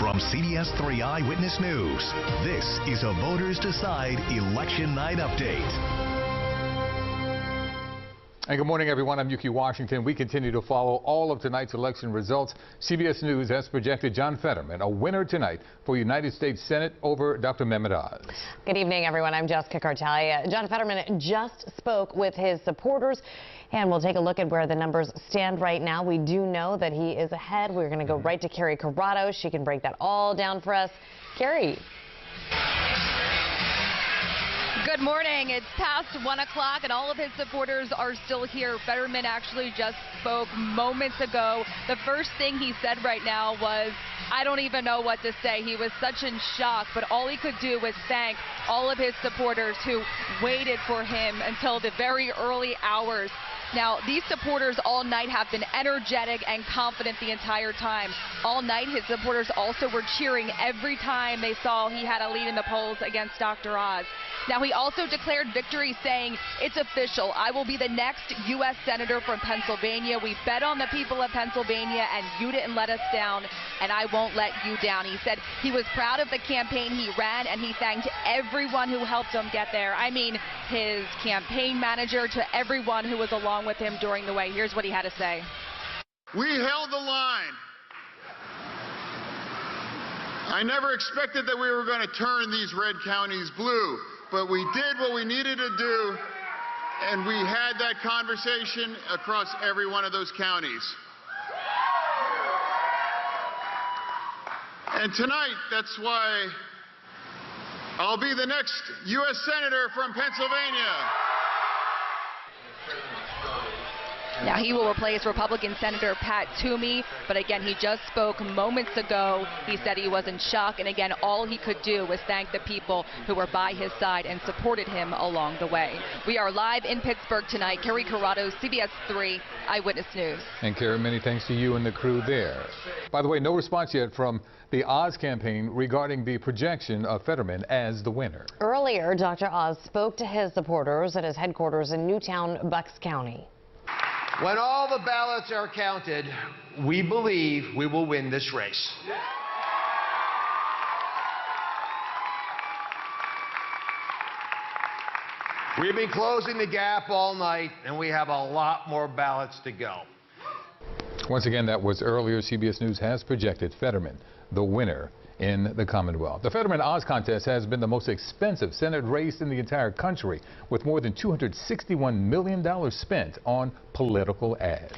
From CBS 3 Eyewitness News, this is a Voters Decide Election Night Update. And good morning, everyone. I'm Yuki Washington. We continue to follow all of tonight's election results. CBS News has projected John Fetterman a winner tonight for United States Senate over Dr. Mehmet Oz. Good evening, everyone. I'm Jessica Cartalia. John Fetterman just spoke with his supporters, and we'll take a look at where the numbers stand right now. We do know that he is ahead. We're going to go right to Kerri Corrado. She can break that all down for us. Kerri. Good morning. It's past 1 o'clock and all of his supporters are still here. Fetterman actually just spoke moments ago. The first thing he said right now was, I don't even know what to say. He was such in shock, but all he could do was thank all of his supporters who waited for him until the very early hours. Now, these supporters all night have been energetic and confident the entire time. All night, his supporters also were cheering every time they saw he had a lead in the polls against Dr. Oz. Now, he also declared victory, saying, it's official. I will be the next U.S. Senator from Pennsylvania. We bet on the people of Pennsylvania, and you didn't let us down, and I won't let you down. He said he was proud of the campaign he ran, and he thanked everyone who helped him get there. I mean, his campaign manager to everyone who was along with him during the way. Here's what he had to say. We held the line. I never expected that we were going to turn these red counties blue, but we did what we needed to do, and we had that conversation across every one of those counties. And tonight, that's why I'll be the next U.S. Senator from Pennsylvania. Now, he will replace Republican Senator Pat Toomey, but again, he just spoke moments ago. He said he was in shock, and again, all he could do was thank the people who were by his side and supported him along the way. We are live in Pittsburgh tonight. Kerri Corrado, CBS 3 Eyewitness News. And Kerri, many thanks to you and the crew there. By the way, no response yet from the Oz campaign regarding the projection of Fetterman as the winner. Earlier, Dr. Oz spoke to his supporters at his headquarters in Newtown, Bucks County. When all the ballots are counted, we believe we will win this race. We've been closing the gap all night, and we have a lot more ballots to go. Once again, that was earlier. CBS News has projected Fetterman the winner in the Commonwealth. The Fetterman-Oz contest has been the most expensive Senate race in the entire country, with more than $261 million spent on political ads.